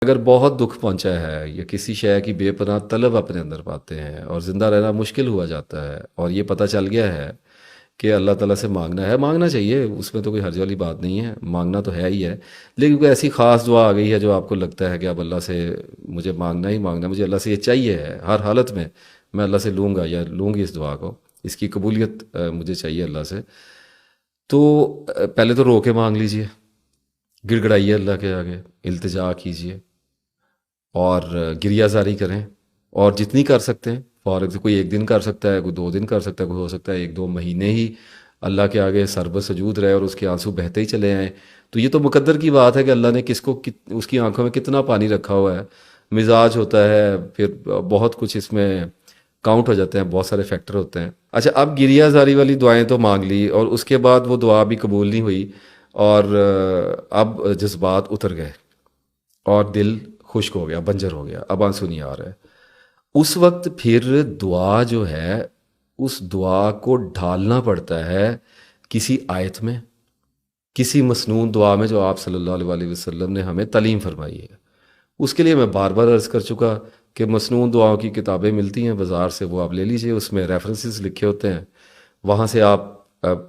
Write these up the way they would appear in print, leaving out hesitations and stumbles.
اگر بہت دکھ پہنچا ہے یا کسی شے کی بے پناہ طلب اپنے اندر پاتے ہیں اور زندہ رہنا مشکل ہوا جاتا ہے، اور یہ پتہ چل گیا ہے کہ اللہ تعالیٰ سے مانگنا ہے، مانگنا چاہیے، اس میں تو کوئی حرج والی بات نہیں ہے، مانگنا تو ہے ہی ہے، لیکن کوئی ایسی خاص دعا آ گئی ہے جو آپ کو لگتا ہے کہ اب اللہ سے مجھے مانگنا ہی مانگنا ہے، مجھے اللہ سے یہ چاہیے ہے، ہر حالت میں اللہ سے لوں گا یا لوں گی اس دعا کو، اس کی قبولیت مجھے چاہیے اللہ سے، تو پہلے تو رو کے مانگ لیجئے، گڑ گڑائیے اللہ کے آگے، التجا کیجئے، اور گریہ زاری کریں، اور جتنی کر سکتے ہیں، فار ایگزامپل کوئی ایک دن کر سکتا ہے، کوئی 2 دن کر سکتا ہے، کوئی ہو سکتا ہے 1-2 مہینے ہی اللہ کے آگے سربت سجود رہے اور اس کے آنسو بہتے ہی چلے آئیں، تو یہ تو مقدر کی بات ہے کہ اللہ نے کس کو اس کی آنکھوں میں کتنا پانی رکھا ہوا ہے، مزاج ہوتا ہے، پھر بہت کچھ اس میں کاؤنٹ ہو جاتے ہیں، بہت سارے فیکٹر ہوتے ہیں۔ اچھا، اب گریہ زاری والی دعائیں تو مانگ لی اور اس کے بعد وہ دعا بھی قبول نہیں ہوئی، اور اب جذبات اتر گئے اور دل خشک ہو گیا، بنجر ہو گیا، اب آنسو نہیں آ رہا ہے، اس وقت پھر دعا جو ہے اس دعا کو ڈھالنا پڑتا ہے کسی آیت میں، کسی مسنون دعا میں جو آپ صلی اللہ علیہ وسلم نے ہمیں تعلیم فرمائی ہے۔ اس کے لیے میں بار بار عرض کر چکا کہ مسنون دعاؤں کی کتابیں ملتی ہیں بازار سے، وہ آپ لے لیجئے، اس میں ریفرنسز لکھے ہوتے ہیں، وہاں سے آپ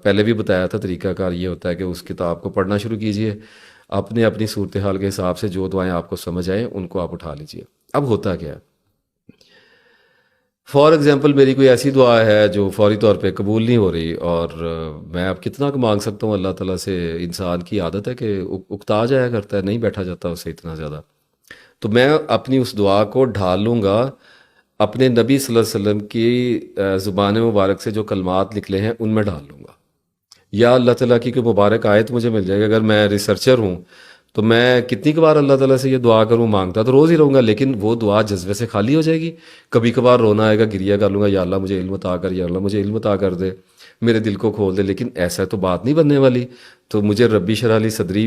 پہلے بھی بتایا تھا طریقہ کار یہ ہوتا ہے کہ اس کتاب کو پڑھنا شروع کیجئے، اپنی صورتحال کے حساب سے جو دعائیں آپ کو سمجھ آئیں ان کو آپ اٹھا لیجئے۔ اب ہوتا کیا ہے، فار ایگزامپل میری کوئی ایسی دعا ہے جو فوری طور پہ قبول نہیں ہو رہی، اور میں اب کتنا مانگ سکتا ہوں اللہ تعالیٰ سے، انسان کی عادت ہے کہ اکتا جایا کرتا ہے، نہیں بیٹھا جاتا اس سے اتنا زیادہ، تو میں اپنی اس دعا کو ڈھال لوں گا اپنے نبی صلی اللہ علیہ وسلم کی زبان مبارک سے جو کلمات نکلے ہیں ان میں ڈال لوں گا، یا اللہ تعالیٰ کی کوئی مبارک آیت مجھے مل جائے گا۔ اگر میں ریسرچر ہوں تو میں کتنی بار اللہ تعالیٰ سے یہ دعا کروں، مانگتا تو روز ہی رہوں گا، لیکن وہ دعا جذبے سے خالی ہو جائے گی، کبھی کبھار رونا آئے گا، گریہ کر لوں گا، یا اللہ مجھے علم عطا کر، یا اللہ مجھے علم عطا کر دے، میرے دل کو کھول دے، لیکن ایسا تو بات نہیں بننے والی، تو مجھے ربی شرح لی صدری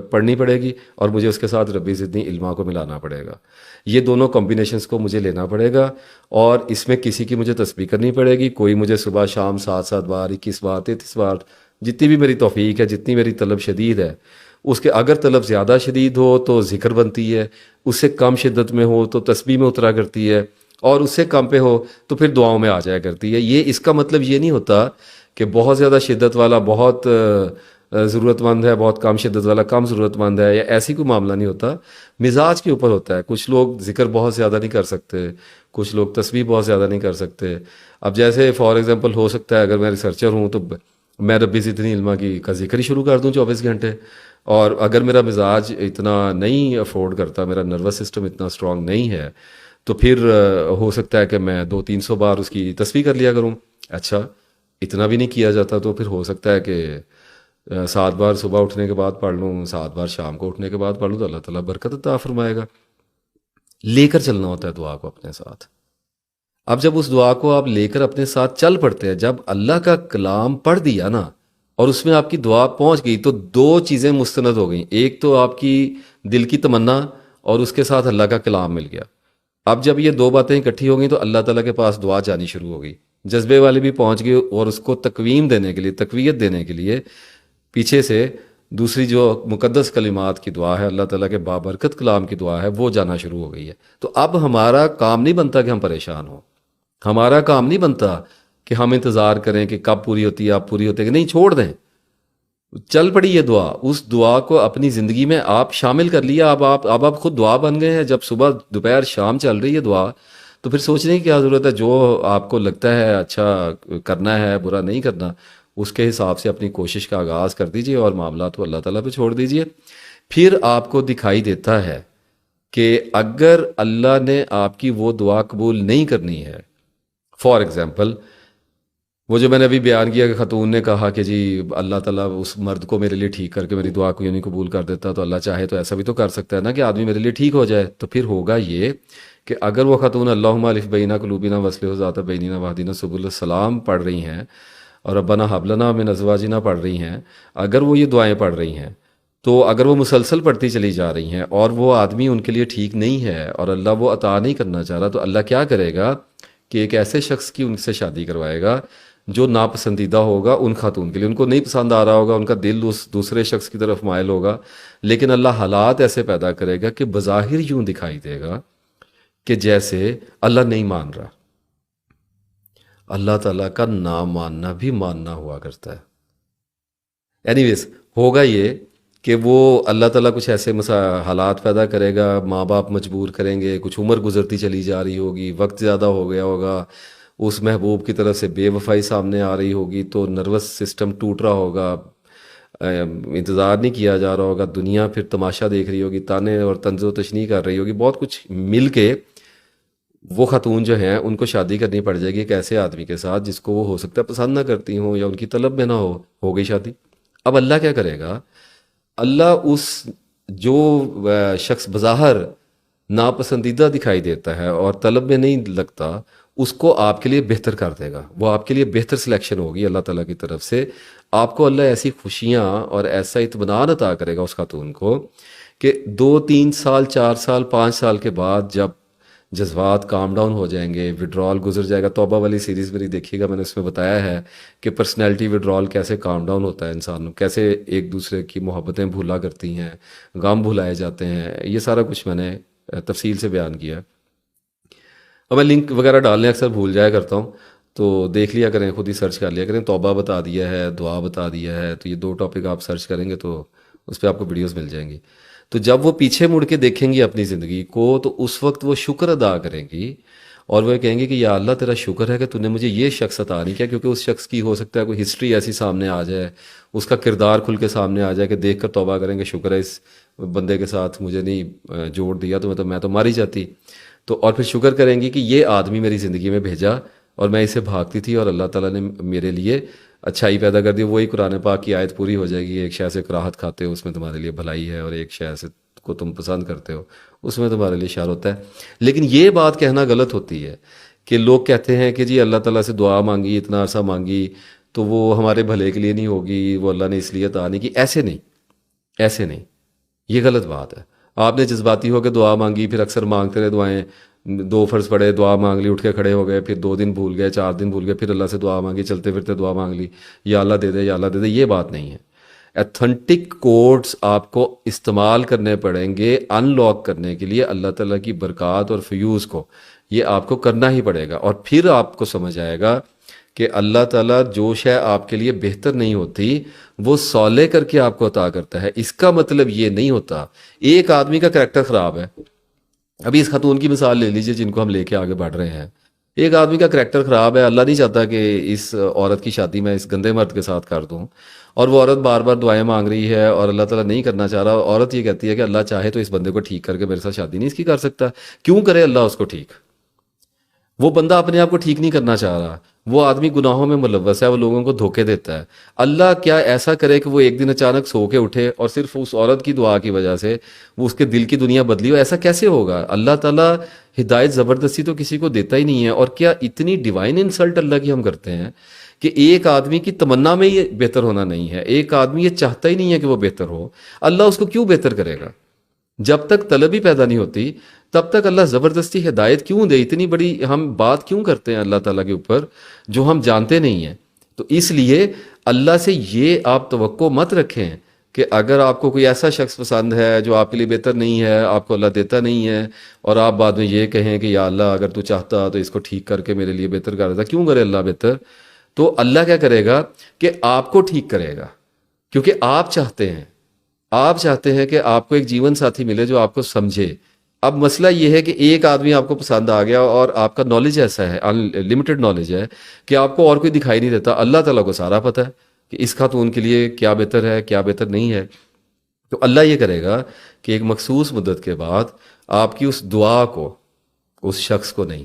پڑھنی پڑے گی، اور مجھے اس کے ساتھ ربی زدنی علما کو ملانا پڑے گا، یہ دونوں کمبینیشنز کو مجھے لینا پڑے گا، اور اس میں کسی کی مجھے تسبیح کرنی پڑے گی، کوئی مجھے صبح شام 7 بار 21 بار 33 بار جتنی بھی میری توفیق ہے، جتنی میری طلب شدید ہے، اس کے اگر طلب زیادہ شدید ہو تو ذکر بنتی ہے، اس سے کم شدت میں ہو تو تسبیح میں اترا کرتی ہے، اور اس سے کم پہ ہو تو پھر دعاؤں میں آ جایا کرتی ہے۔ یہ اس کا مطلب یہ نہیں ہوتا کہ بہت زیادہ شدت والا بہت ضرورت مند ہے، بہت کم شدت والا کم ضرورت مند ہے، یا ایسی کوئی معاملہ نہیں ہوتا، مزاج کے اوپر ہوتا ہے۔ کچھ لوگ ذکر بہت زیادہ نہیں کر سکتے، کچھ لوگ تسبیح بہت زیادہ نہیں کر سکتے۔ اب جیسے فار ایگزامپل ہو سکتا ہے اگر میں ریسرچر ہوں تو میں ربی زدنی علما کا ذکر ہی شروع کر دوں 24 گھنٹے، اور اگر میرا مزاج اتنا نہیں افورڈ کرتا، میرا نروس سسٹم اتنا اسٹرانگ نہیں ہے، تو پھر ہو سکتا ہے کہ میں 200-300 بار اس کی تسبیح کر لیا کروں۔ اچھا، اتنا بھی نہیں کیا جاتا تو پھر ہو سکتا ہے کہ 7 بار صبح اٹھنے کے بعد پڑھ لوں، 7 بار شام کو اٹھنے کے بعد پڑھ لوں، تو اللہ تعالیٰ برکت عطا فرمائے گا۔ لے کر چلنا ہوتا ہے دعا کو اپنے ساتھ۔ اب جب اس دعا کو آپ لے کر اپنے ساتھ چل پڑتے ہیں، جب اللہ کا کلام پڑھ دیا نا اور اس میں آپ کی دعا پہنچ گئی، تو 2 چیزیں مستند ہو گئیں، ایک تو آپ کی دل کی تمنا اور اس کے ساتھ اللہ کا کلام مل گیا۔ اب جب یہ 2 باتیں اکٹھی ہو گئیں تو اللہ تعالیٰ کے پاس دعا جانی شروع ہو گئی، جذبے والے بھی پہنچ گئے، اور اس کو تقویم دینے کے لیے، تقویت دینے کے لیے پیچھے سے دوسری جو مقدس کلمات کی دعا ہے، اللہ تعالیٰ کے بابرکت کلام کی دعا ہے، وہ جانا شروع ہو گئی ہے۔ تو اب ہمارا کام نہیں بنتا کہ ہم پریشان ہوں، ہمارا کام نہیں بنتا کہ ہم انتظار کریں کہ کب پوری ہوتی ہے، اب پوری ہوتی ہے کہ نہیں، چھوڑ دیں، چل پڑی یہ دعا، اس دعا کو اپنی زندگی میں آپ شامل کر لیا، اب آپ خود دعا بن گئے ہیں۔ جب صبح دوپہر شام چل رہی ہے دعا، تو پھر سوچنے کی کیا ضرورت ہے، جو آپ کو لگتا ہے اچھا کرنا ہے، برا نہیں کرنا، اس کے حساب سے اپنی کوشش کا آغاز کر دیجئے اور معاملات کو اللہ تعالیٰ پہ چھوڑ دیجئے۔ پھر آپ کو دکھائی دیتا ہے کہ اگر اللہ نے آپ کی وہ دعا قبول نہیں کرنی ہے، فار ایگزامپل وہ جو میں نے ابھی بیان کیا کہ خاتون نے کہا کہ جی اللہ تعالیٰ اس مرد کو میرے لیے ٹھیک کر کے میری دعا کو یوں نہیں قبول کر دیتا، تو اللہ چاہے تو ایسا بھی تو کر سکتا ہے نا کہ آدمی میرے لیے ٹھیک ہو جائے۔ تو پھر ہوگا یہ کہ اگر وہ خاتون اللہم الف بینہ قلوبنا واصلح ذات بیننا واہدنا سبل السلام پڑھ رہی ہیں اور ربنا ہب لنا من ازواجنا پڑھ رہی ہیں، اگر وہ یہ دعائیں پڑھ رہی ہیں، تو اگر وہ مسلسل پڑھتی چلی جا رہی ہیں اور وہ آدمی ان کے لیے ٹھیک نہیں ہے اور اللہ وہ عطا نہیں کرنا چاہ رہا، تو اللہ کیا کرے گا کہ ایک ایسے شخص کی ان سے شادی کروائے گا جو ناپسندیدہ ہوگا ان خاتون کے لیے، ان کو نہیں پسند آ رہا ہوگا، ان کا دل اس دوسرے شخص کی طرف مائل ہوگا، لیکن اللہ حالات ایسے پیدا کرے گا کہ بظاہر یوں دکھائی دے گا کہ جیسے اللہ نہیں مان رہا۔ اللہ تعالیٰ کا نہ ماننا بھی ماننا ہوا کرتا ہے۔ اینی ویز ہوگا یہ کہ وہ اللہ تعالیٰ کچھ ایسے حالات پیدا کرے گا، ماں باپ مجبور کریں گے، کچھ عمر گزرتی چلی جا رہی ہوگی، وقت زیادہ ہو گیا ہوگا، اس محبوب کی طرف سے بے وفائی سامنے آ رہی ہوگی تو نروس سسٹم ٹوٹ رہا ہوگا، انتظار نہیں کیا جا رہا ہوگا، دنیا پھر تماشا دیکھ رہی ہوگی، تانے اور طنز و تشنیع کر رہی ہوگی، بہت کچھ مل کے وہ خاتون جو ہیں ان کو شادی کرنی پڑ جائے گی ایک ایسے آدمی کے ساتھ جس کو وہ ہو سکتا ہے پسند نہ کرتی ہوں یا ان کی طلب میں نہ ہو گئی شادی۔ اب اللہ کیا کرے گا؟ اللہ اس جو شخص بظاہر ناپسندیدہ دکھائی دیتا ہے اور طلب میں نہیں لگتا، اس کو آپ کے لیے بہتر کر دے گا، وہ آپ کے لیے بہتر سلیکشن ہوگی اللہ تعالیٰ کی طرف سے۔ آپ کو اللہ ایسی خوشیاں اور ایسا اطمینان عطا کرے گا اس خاتون کو کہ 2 3 سال 4 سال 5 سال کے بعد جب جذبات کام ڈاؤن ہو جائیں گے، وڈرال گزر جائے گا۔ توبہ والی سیریز میری دیکھیے گا، میں نے اس میں بتایا ہے کہ پرسنالٹی وڈرال کیسے کام ڈاؤن ہوتا ہے، انسان کیسے ایک دوسرے کی محبتیں بھولا کرتی ہیں، غم بھلائے جاتے ہیں، یہ سارا کچھ میں نے تفصیل سے بیان کیا۔ اور میں لنک وغیرہ ڈالنے اکثر بھول جایا کرتا ہوں، تو دیکھ لیا کریں، خود ہی سرچ کر لیا کریں۔ توبہ بتا دیا ہے، دعا بتا دیا ہے، تو یہ 2 ٹاپک آپ سرچ کریں گے تو اس پہ آپ کو ویڈیوز مل جائیں گی۔ تو جب وہ پیچھے مڑ کے دیکھیں گی اپنی زندگی کو تو اس وقت وہ شکر ادا کریں گی اور وہ کہیں گے کہ یا اللہ تیرا شکر ہے کہ تو نے مجھے یہ شخص عطا نہیں کیا، کیونکہ اس شخص کی ہو سکتا ہے کوئی ہسٹری ایسی سامنے آ جائے، اس کا کردار کھل کے سامنے آ جائے کہ دیکھ کر توبہ کریں گے شکر ہے اس بندے کے ساتھ مجھے نہیں جوڑ دیا، تو میں تو مار ہی جاتی۔ تو اور پھر شکر کریں گی کہ یہ آدمی میری زندگی میں بھیجا اور میں اسے بھاگتی تھی اور اللہ تعالیٰ نے میرے لیے اچھائی پیدا کر دی۔ وہی قرآن پاک کی آیت پوری ہو جائے گی، ایک شے سے کراہت کھاتے ہو اس میں تمہارے لیے بھلائی ہے، اور ایک شے سے کو تم پسند کرتے ہو اس میں تمہارے لیے شر ہوتا ہے۔ لیکن یہ بات کہنا غلط ہوتی ہے کہ لوگ کہتے ہیں کہ جی اللہ تعالیٰ سے دعا مانگی، اتنا عرصہ مانگی تو وہ ہمارے بھلے کے لیے نہیں ہوگی، وہ اللہ نے اس لیے عطا نہیں کی۔ ایسے نہیں، ایسے نہیں، یہ غلط بات ہے۔ آپ نے جذباتی ہو کے دعا مانگی، پھر اکثر مانگتے رہے دعائیں، 2 فرض پڑے، دعا مانگ لی، اٹھ کے کھڑے ہو گئے، پھر 2 دن بھول گئے، 4 دن بھول گئے، پھر اللہ سے دعا مانگی، چلتے پھرتے دعا مانگ لی، یا اللہ دے دے یا اللہ دے دے، یہ بات نہیں ہے۔ ایتھنٹک کوڈز آپ کو استعمال کرنے پڑیں گے ان لاک کرنے کے لیے اللہ تعالیٰ کی برکات اور فیوز کو، یہ آپ کو کرنا ہی پڑے گا، اور پھر آپ کو سمجھ آئے گا کہ اللہ تعالیٰ جو شے آپ کے لیے بہتر نہیں ہوتی وہ صالح کر کے آپ کو عطا کرتا ہے۔ اس کا مطلب یہ نہیں ہوتا ایک آدمی کا کریکٹر خراب ہے، ابھی اس خاتون کی مثال لے لیجئے جن کو ہم لے کے آگے بڑھ رہے ہیں، ایک آدمی کا کریکٹر خراب ہے، اللہ نہیں چاہتا کہ اس عورت کی شادی میں اس گندے مرد کے ساتھ کر دوں، اور وہ عورت بار بار دعائیں مانگ رہی ہے اور اللہ تعالیٰ نہیں کرنا چاہ رہا، عورت یہ کہتی ہے کہ اللہ چاہے تو اس بندے کو ٹھیک کر کے میرے ساتھ شادی نہیں اس کی کر سکتا، کیوں کرے اللہ اس کو ٹھیک؟ وہ بندہ اپنے آپ کو ٹھیک نہیں کرنا چاہ رہا، وہ آدمی گناہوں میں ملوث ہے، وہ لوگوں کو دھوکے دیتا ہے۔ اللہ کیا ایسا کرے کہ وہ ایک دن اچانک سو کے اٹھے اور صرف اس عورت کی دعا کی وجہ سے وہ اس کے دل کی دنیا بدلی ہو؟ ایسا کیسے ہوگا؟ اللہ تعالیٰ ہدایت زبردستی تو کسی کو دیتا ہی نہیں ہے۔ اور کیا اتنی ڈیوائن انسلٹ اللہ کی ہم کرتے ہیں کہ ایک آدمی کی تمنا میں یہ بہتر ہونا نہیں ہے، ایک آدمی یہ چاہتا ہی نہیں ہے کہ وہ بہتر ہو، اللہ اس کو کیوں بہتر کرے گا؟ جب تک طلب ہی پیدا نہیں ہوتی تب تک اللہ زبردستی ہدایت کیوں دے؟ اتنی بڑی ہم بات کیوں کرتے ہیں اللہ تعالیٰ کے اوپر جو ہم جانتے نہیں ہیں؟ تو اس لیے اللہ سے یہ آپ توقع مت رکھیں کہ اگر آپ کو کوئی ایسا شخص پسند ہے جو آپ کے لیے بہتر نہیں ہے، آپ کو اللہ دیتا نہیں ہے، اور آپ بعد میں یہ کہیں کہ یا اللہ اگر تو چاہتا تو اس کو ٹھیک کر کے میرے لیے بہتر کر دیتا۔ کیوں کرے اللہ بہتر؟ تو اللہ کیا کرے گا کہ آپ کو ٹھیک کرے گا، کیونکہ آپ چاہتے ہیں کہ آپ کو ایک جیون ساتھی ملے جو آپ کو سمجھے۔ اب مسئلہ یہ ہے کہ ایک آدمی آپ کو پسند آ گیا اور آپ کا نالج ایسا ہے، ان لمیٹڈ نالج ہے کہ آپ کو اور کوئی دکھائی نہیں دیتا، اللہ تعالیٰ کو سارا پتہ ہے کہ اس خاتون کے لیے کیا بہتر ہے کیا بہتر نہیں ہے۔ تو اللہ یہ کرے گا کہ ایک مخصوص مدت کے بعد آپ کی اس دعا کو، اس شخص کو نہیں،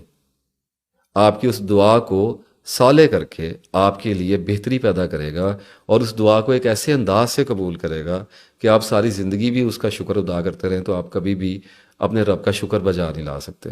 آپ کی اس دعا کو صالح کر کے آپ کے لیے بہتری پیدا کرے گا، اور اس دعا کو ایک ایسے انداز سے قبول کرے گا کہ آپ ساری زندگی بھی اس کا شکر ادا کرتے رہیں تو آپ کبھی بھی اپنے رب کا شکر بجا نہیں لا سکتے۔